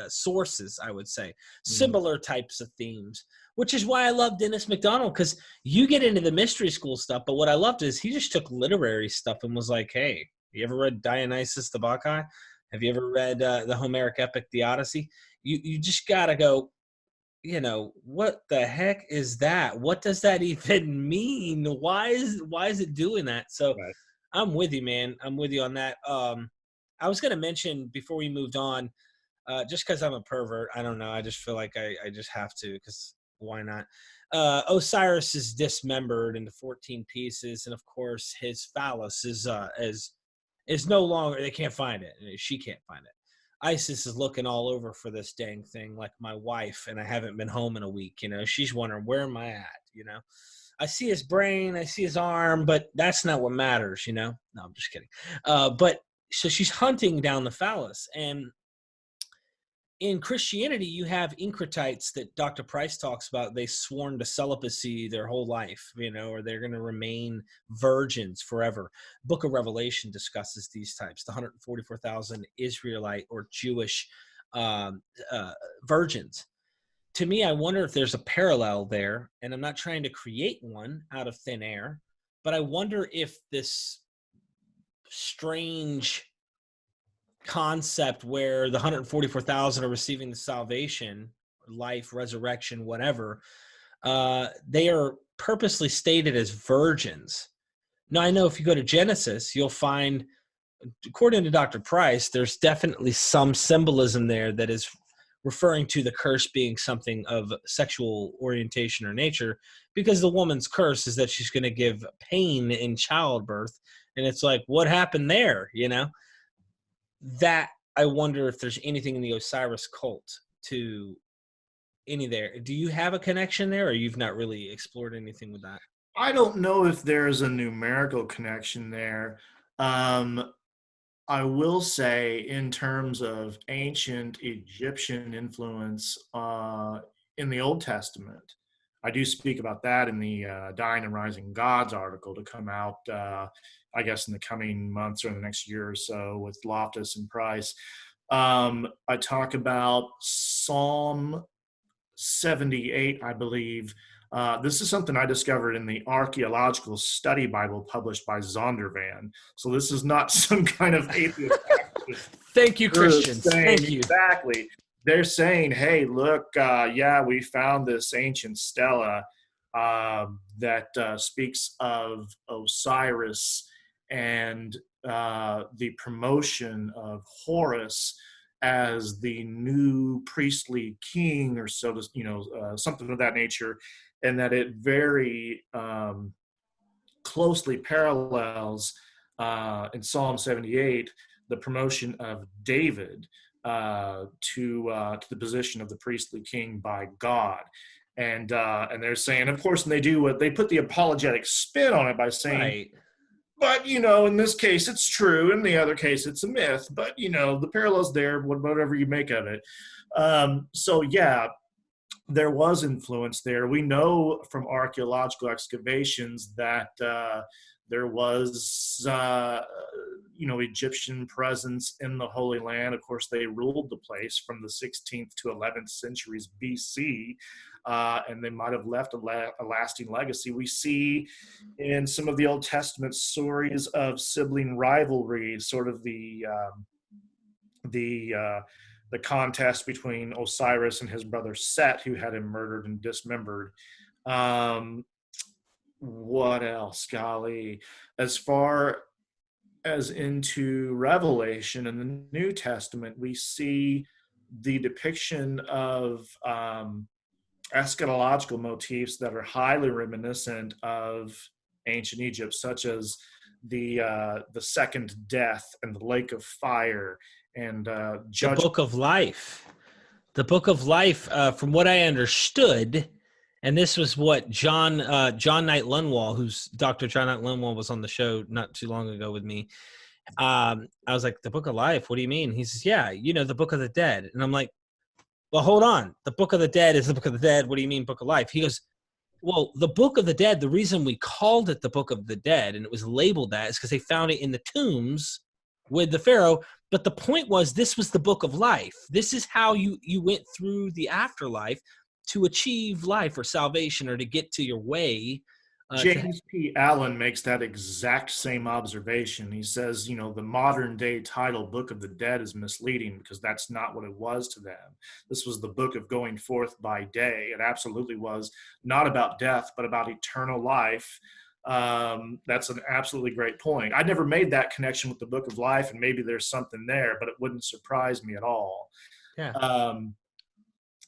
sources, I would say, similar types of themes, which is why I love Dennis McDonald, because you get into the mystery school stuff, but what I loved is he just took literary stuff and was like, hey, you ever read Dionysus the Bacchae? Have you ever read the Homeric epic, The Odyssey? You just got to go, what the heck is that? What does that even mean? Why is it doing that? So Right. I'm with you, man. I'm with you on that. I was going to mention before we moved on, just because I'm a pervert, I don't know. I just feel like I just have to, because why not? Osiris is dismembered into 14 pieces, and of course his phallus is no longer. They can't find it. She can't find it. Isis is looking all over for this dang thing, like my wife, and I haven't been home in a week. She's wondering, where am I at? I see his brain, I see his arm, but that's not what matters. No, I'm just kidding. But so she's hunting down the phallus, and in Christianity, you have Syncretites that Dr. Price talks about. They sworn to celibacy their whole life, or they're going to remain virgins forever. Book of Revelation discusses these types, the 144,000 Israelite or Jewish virgins. To me, I wonder if there's a parallel there, and I'm not trying to create one out of thin air, but I wonder if this strange concept where the 144,000 are receiving the salvation, life, resurrection, whatever, they are purposely stated as virgins. Now, I know if you go to Genesis, you'll find, according to Dr. Price, there's definitely some symbolism there that is referring to the curse being something of sexual orientation or nature, because the woman's curse is that she's going to give pain in childbirth. And it's like, what happened there? That I wonder if there's anything in the Osiris cult to any there. Do you have a connection there, or you've not really explored anything with that? I don't know if there's a numerical connection there. I will say, in terms of ancient Egyptian influence in the Old Testament, I do speak about that in the Dying and Rising Gods article to come out, I guess, in the coming months or in the next year or so with Loftus and Price. I talk about Psalm 78, I believe. This is something I discovered in the Archaeological Study Bible published by Zondervan. So this is not some kind of atheist. Thank you, Christians. Thank you. Exactly. They're saying, hey, look, we found this ancient stela that speaks of Osiris and the promotion of Horus as the new priestly king, or so to, something of that nature, and that it very closely parallels in Psalm 78 the promotion of David to the position of the priestly king by God. And they're saying, of course, and they do what they put the apologetic spin on it by saying, right. But, in this case, it's true. In the other case, it's a myth. But, the parallel's there, whatever you make of it. There was influence there. We know from archaeological excavations that there was, Egyptian presence in the Holy Land. Of course, they ruled the place from the 16th to 11th centuries BC, and they might have left a lasting legacy. We see in some of the Old Testament stories of sibling rivalry, sort of the contest between Osiris and his brother Set, who had him murdered and dismembered. What else, golly? As far as into Revelation in the New Testament, we see the depiction of eschatological motifs that are highly reminiscent of ancient Egypt, such as the second death and the lake of fire and judgment. The Book of Life. The Book of Life, from what I understood, and this was what John Knight Lundwall, who's Dr. John Knight Lundwall, was on the show not too long ago with me. I was like, the Book of Life? What do you mean? He says, yeah, the Book of the Dead. And I'm like, well, hold on. The Book of the Dead is the Book of the Dead. What do you mean Book of Life? He goes, Well, the Book of the Dead, the reason we called it the Book of the Dead and it was labeled that is because they found it in the tombs with the Pharaoh. But the point was, this was the Book of Life. This is how you went through the afterlife to achieve life or salvation or to get to your way. James P. Allen makes that exact same observation. He says, you know, the modern day title Book of the Dead is misleading because that's not what it was to them. This was the book of going forth by day. It absolutely was not about death, but about eternal life. That's an absolutely great point. I never made that connection with the Book of Life, and maybe there's something there, but it wouldn't surprise me at all. Yeah.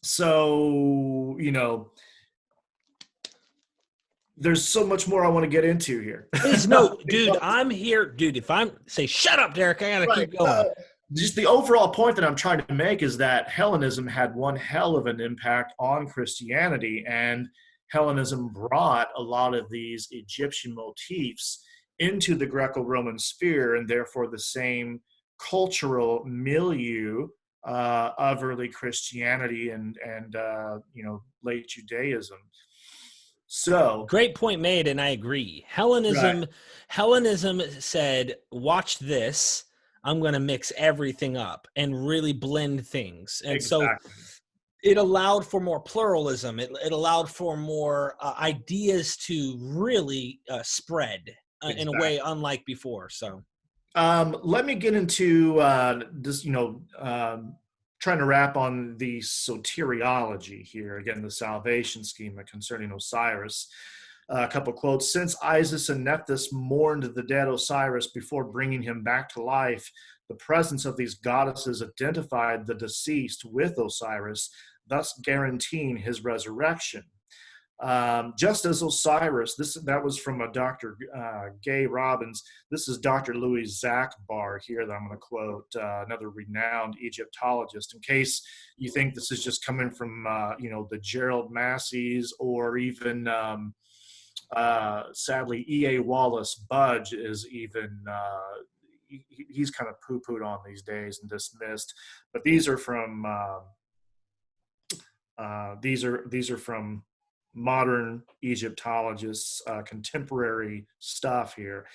So, you know, there's so much more I want to get into here. Please, no, dude, I'm here. Dude, if I'm say, shut up, Derek, I gotta keep going. Just the overall point that I'm trying to make is that Hellenism had one hell of an impact on Christianity, and Hellenism brought a lot of these Egyptian motifs into the Greco-Roman sphere, and therefore the same cultural milieu of early Christianity and you know, late Judaism. So great point made, and I agree. Hellenism said, watch this. I'm going to mix everything up and really blend things. And exactly. So it allowed for more pluralism. It allowed for more ideas to really spread in a way unlike before. So let me get into this, you know, trying to wrap on the soteriology here, again, the salvation schema concerning Osiris. A couple quotes. Since Isis and Nephthys mourned the dead Osiris before bringing him back to life, the presence of these goddesses identified the deceased with Osiris, thus guaranteeing his resurrection. Just as Osiris, that was from a Dr. Gay Robbins. This is Dr. Louis Zachbar here that I'm going to quote, another renowned Egyptologist, in case you think this is just coming from, you know, the Gerald Massey's or even, sadly, E.A. Wallace Budge is even, he's kind of poo-pooed on these days and dismissed. But these are from, these are from modern Egyptologists, contemporary stuff here.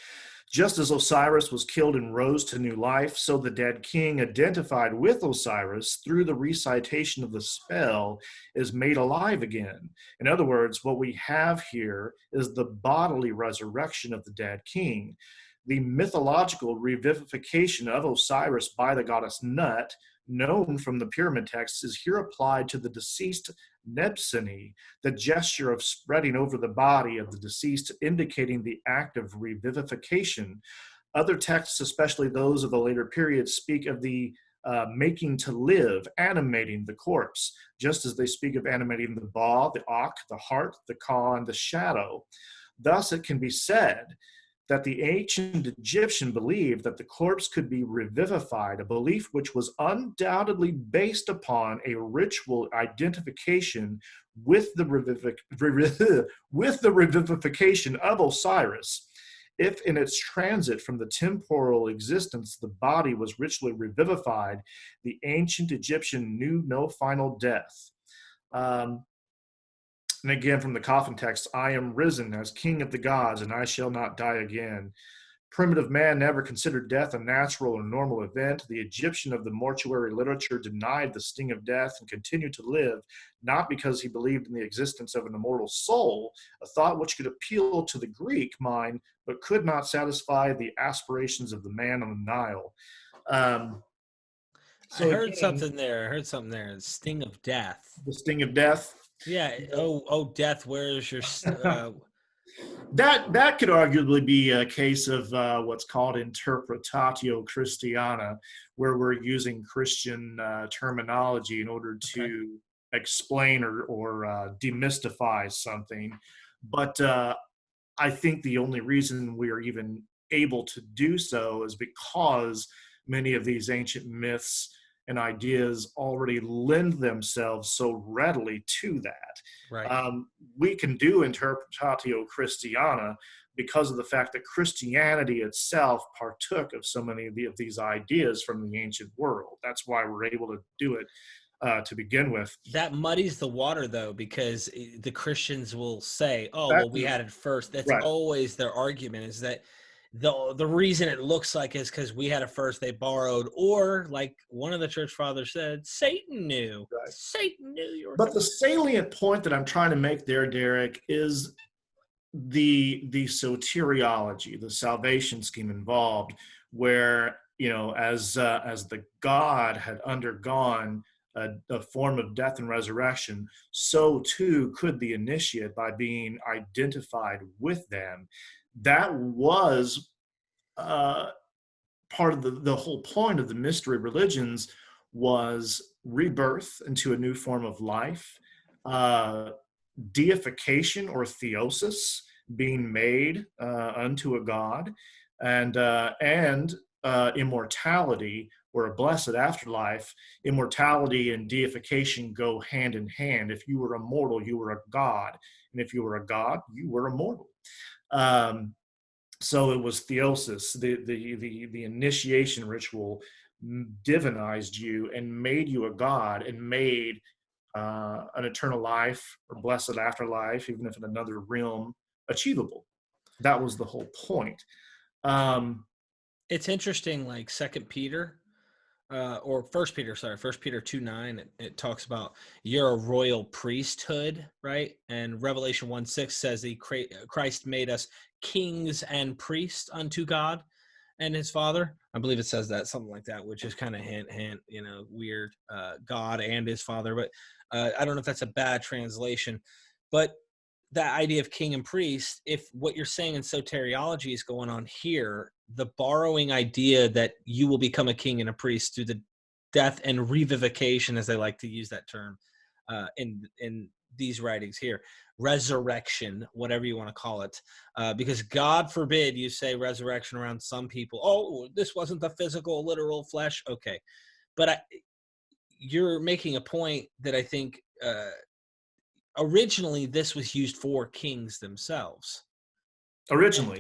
Just as Osiris was killed and rose to new life, so the dead king identified with Osiris through the recitation of the spell is made alive again. In other words, what we have here is the bodily resurrection of the dead king. The mythological revivification of Osiris by the goddess Nut, known from the pyramid texts, is here applied to the deceased Nebseni, the gesture of spreading over the body of the deceased, indicating the act of revivification. Other texts, especially those of the later period, speak of the making to live, animating the corpse, just as they speak of animating the ba, the ak, the heart, the ka, and the shadow. Thus, it can be said that the ancient Egyptian believed that the corpse could be revivified, a belief which was undoubtedly based upon a ritual identification with the revivification of Osiris. If in its transit from the temporal existence the body was ritually revivified, the ancient Egyptian knew no final death. And again, from the coffin text, I am risen as king of the gods, and I shall not die again. Primitive man never considered death a natural or normal event. The Egyptian of the mortuary literature denied the sting of death and continued to live, not because he believed in the existence of an immortal soul, a thought which could appeal to the Greek mind, but could not satisfy the aspirations of the man on the Nile. So I heard something there. The sting of death. The sting of death. Yeah. Oh, death. Where is your? That could arguably be a case of what's called interpretatio Christiana, where we're using Christian terminology in order to explain or demystify something. But I think the only reason we are even able to do so is because many of these ancient myths and ideas already lend themselves so readily to that. Right. We can do interpretatio Christiana because of the fact that Christianity itself partook of so many of these ideas from the ancient world. That's why we're able to do it to begin with. That muddies the water, though, because the Christians will say, "Oh, well, we Exactly. had it first." That's Right. always their argument, is that the reason it looks like is because we had it first, they borrowed, or like one of the church fathers said, Satan knew. Right. Satan knew you were But coming. the salient point that I'm trying to make there, Derek, is the soteriology, the salvation scheme involved, where, as the God had undergone a form of death and resurrection, so too could the initiate by being identified with them. That was part of the whole point of the mystery religions, was rebirth into a new form of life, deification or theosis, being made unto a god, and immortality, or a blessed afterlife. Immortality and deification go hand in hand. If you were immortal, you were a god, and if you were a god, you were immortal. So it was theosis. The initiation ritual divinized you and made you a god, and made an eternal life or blessed afterlife, even if in another realm, achievable. That was the whole point. It's interesting, like Second Peter, or First Peter, sorry, First Peter 2:9. It talks about you're a royal priesthood, right? And Revelation 1:6 says Christ made us kings and priests unto God and his Father. I believe it says that, something like that, which is kind of hint, weird, God and his Father. But I don't know if that's a bad translation. But that idea of king and priest, if what you're saying in soteriology is going on here, the borrowing idea that you will become a king and a priest through the death and revivication, as they like to use that term in these writings here, resurrection, whatever you want to call it, because God forbid you say resurrection around some people. Oh, this wasn't the physical, literal flesh. Okay. But you're making a point that I think originally this was used for kings themselves. Originally,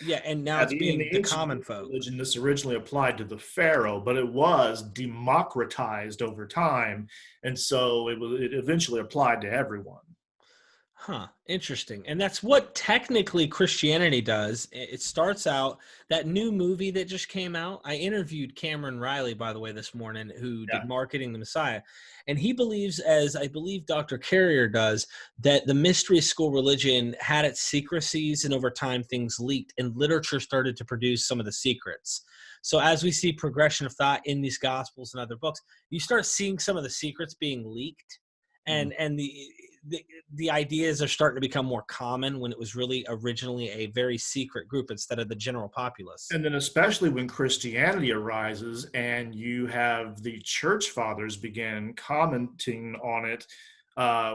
Yeah, and now it's being the common folk. Religion, this originally applied to the pharaoh, but it was democratized over time, and so it eventually applied to everyone. Huh, interesting. And that's what technically Christianity does. It starts out, that new movie that just came out. I interviewed Cameron Riley, by the way, this morning, who did Marketing the Messiah. And he believes, as I believe Dr. Carrier does, that the mystery school religion had its secrecies, and over time things leaked, and literature started to produce some of the secrets. So as we see progression of thought in these gospels and other books, you start seeing some of the secrets being leaked, and the ideas are starting to become more common when it was really originally a very secret group instead of the general populace. And then especially when Christianity arises and you have the church fathers begin commenting on it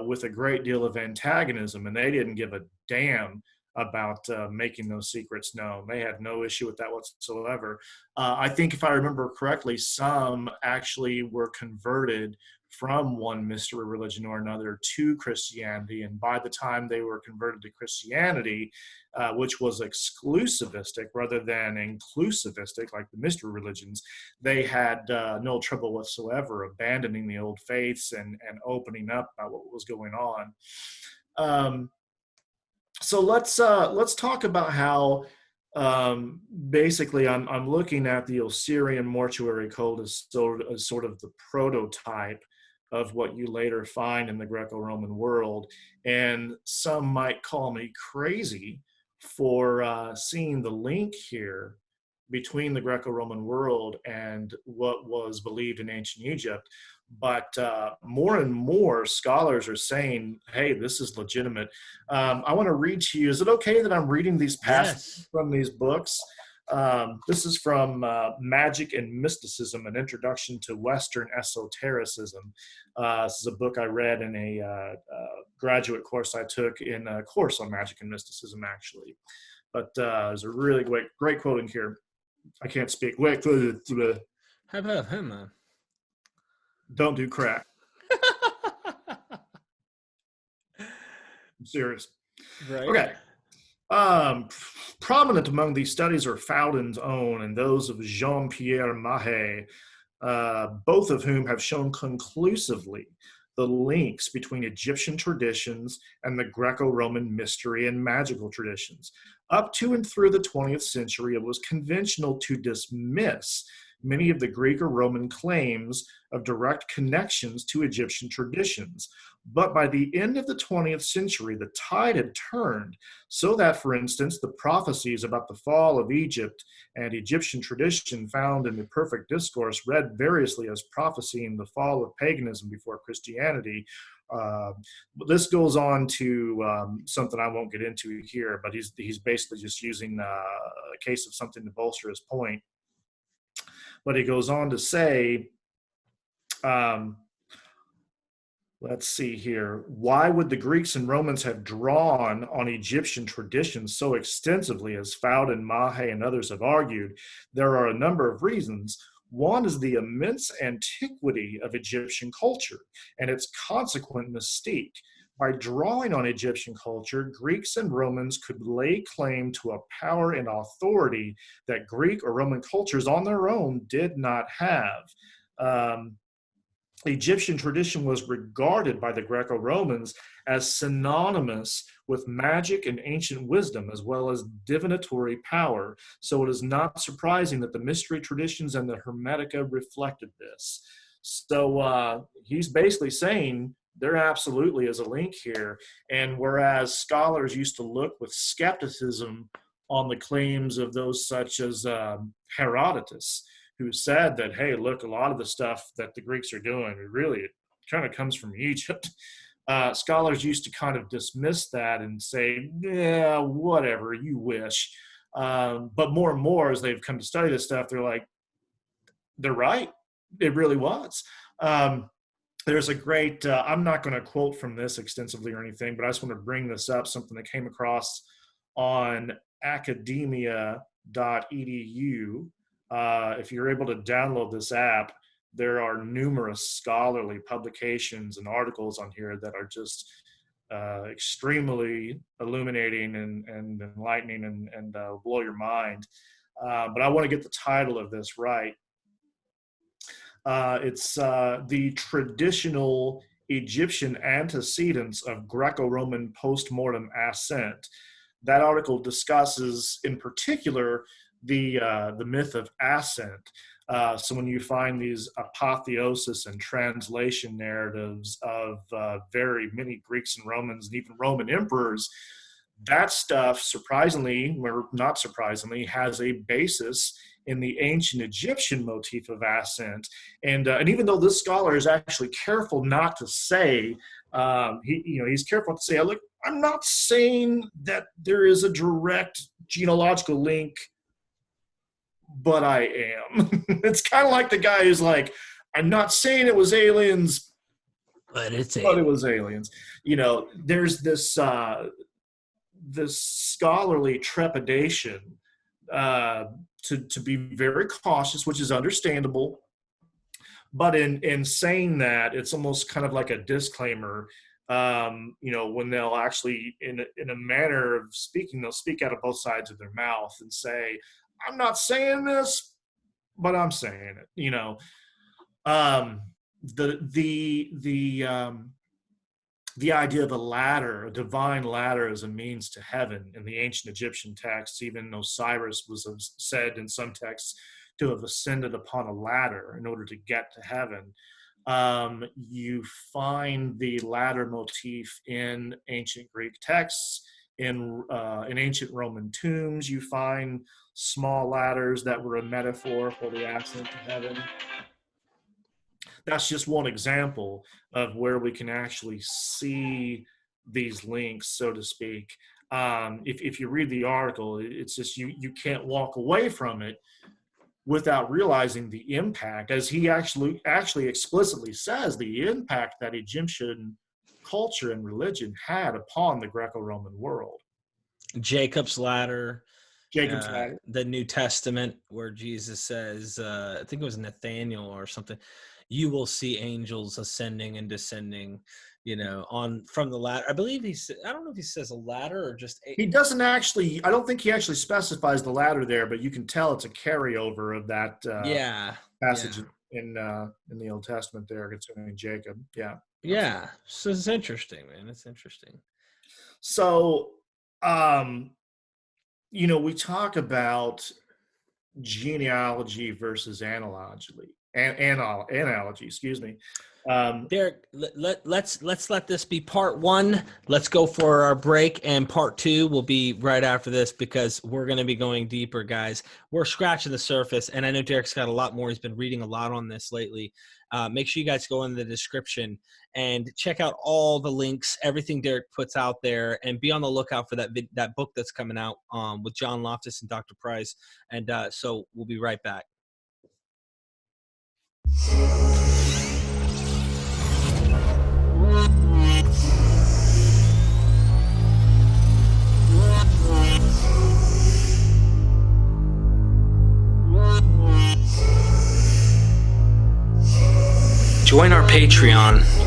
with a great deal of antagonism, and they didn't give a damn about making those secrets known. They had no issue with that whatsoever. I think if I remember correctly, some actually were converted from one mystery religion or another to Christianity, and by the time they were converted to Christianity, which was exclusivistic rather than inclusivistic like the mystery religions, they had no trouble whatsoever abandoning the old faiths and opening up about what was going on. So let's talk about how basically I'm looking at the Osirian mortuary code as sort of the prototype of what you later find in the Greco-Roman world. And some might call me crazy for seeing the link here between the Greco-Roman world and what was believed in ancient Egypt. But more and more scholars are saying, hey, this is legitimate. I want to read to you. Is it okay that I'm reading these passages from these books? This is from Magic and Mysticism, an Introduction to Western Esotericism. This is a book I read in a graduate course I took in a course on magic and mysticism, actually. But there's a really great quote in here. I can't speak. Wait. How about him, man? Don't do crack. I'm serious. Right. Okay. Prominent among these studies are Fowden's own and those of Jean-Pierre Mahe. both of whom have shown conclusively the links between Egyptian traditions and the Greco-Roman mystery and magical traditions. Up to and through the 20th century, it was conventional to dismiss many of the Greek or Roman claims of direct connections to Egyptian traditions. But by the end of the 20th century, the tide had turned so that, for instance, the prophecies about the fall of Egypt and Egyptian tradition found in the Perfect Discourse, read variously as prophesying the fall of paganism before Christianity. This goes on to something I won't get into here, but he's basically just using a case of something to bolster his point. But he goes on to say, let's see here. Why would the Greeks and Romans have drawn on Egyptian traditions so extensively, as Fouda and Mahe and others have argued? There are a number of reasons. One is the immense antiquity of Egyptian culture and its consequent mystique. By drawing on Egyptian culture, Greeks and Romans could lay claim to a power and authority that Greek or Roman cultures on their own did not have. Egyptian tradition was regarded by the Greco-Romans as synonymous with magic and ancient wisdom, as well as divinatory power. So it is not surprising that the mystery traditions and the Hermetica reflected this. So he's basically saying there absolutely is a link here. And whereas scholars used to look with skepticism on the claims of those such as Herodotus, who said that, hey, look, a lot of the stuff that the Greeks are doing, it kind of comes from Egypt. Scholars used to kind of dismiss that and say, yeah, whatever, you wish. But more and more, as they've come to study this stuff, they're like, they're right. It really was. There's a great, I'm not going to quote from this extensively or anything, but I just want to bring this up, something that came across on academia.edu. If you're able to download this app, there are numerous scholarly publications and articles on here that are just extremely illuminating and enlightening and blow your mind. But I want to get the title of this right. It's the traditional Egyptian antecedents of Greco-Roman postmortem ascent. That article discusses, in particular, the myth of ascent. So when you find these apotheosis and translation narratives of very many Greeks and Romans and even Roman emperors, that stuff, surprisingly or not surprisingly, has a basis in the ancient Egyptian motif of ascent. And even though this scholar is actually careful not to say, he's careful to say, look, I'm not saying that there is a direct genealogical link, but I am. It's kind of like the guy who's like, I'm not saying it was aliens, but it was aliens. There's this this scholarly trepidation to be very cautious, which is understandable. But in saying that, it's almost kind of like a disclaimer. When they'll actually, in a manner of speaking, they'll speak out of both sides of their mouth and say, I'm not saying this, but I'm saying it. The idea of a ladder, a divine ladder, as a means to heaven in the ancient Egyptian texts, even Osiris was said in some texts to have ascended upon a ladder in order to get to heaven. You find the ladder motif in ancient Greek texts. In ancient Roman tombs, you find small ladders that were a metaphor for the ascent to heaven. That's just one example of where we can actually see these links, so to speak. If you read the article, it's just you can't walk away from it without realizing the impact, as he actually explicitly says, the impact that Egyptian culture and religion had upon the Greco-Roman world. Jacob's ladder. Ladder. The New Testament, where Jesus says, I think it was Nathaniel or something, you will see angels ascending and descending, from the ladder. I believe I don't know if he says a ladder or just he doesn't actually, I don't think he actually specifies the ladder there, but you can tell it's a carryover of that passage in the Old Testament there concerning Jacob. Yeah. Yeah. So it's interesting, man. It's interesting. So, we talk about genealogy versus analogy, excuse me. Derek, let's let this be part one. Let's go for our break, and part two will be right after this because we're going to be going deeper, guys. We're scratching the surface, and I know Derek's got a lot more. He's been reading a lot on this lately. Make sure you guys go in the description and check out all the links, everything Derek puts out there, and be on the lookout for that book that's coming out with John Loftus and Dr. Price. And so we'll be right back. Join our Patreon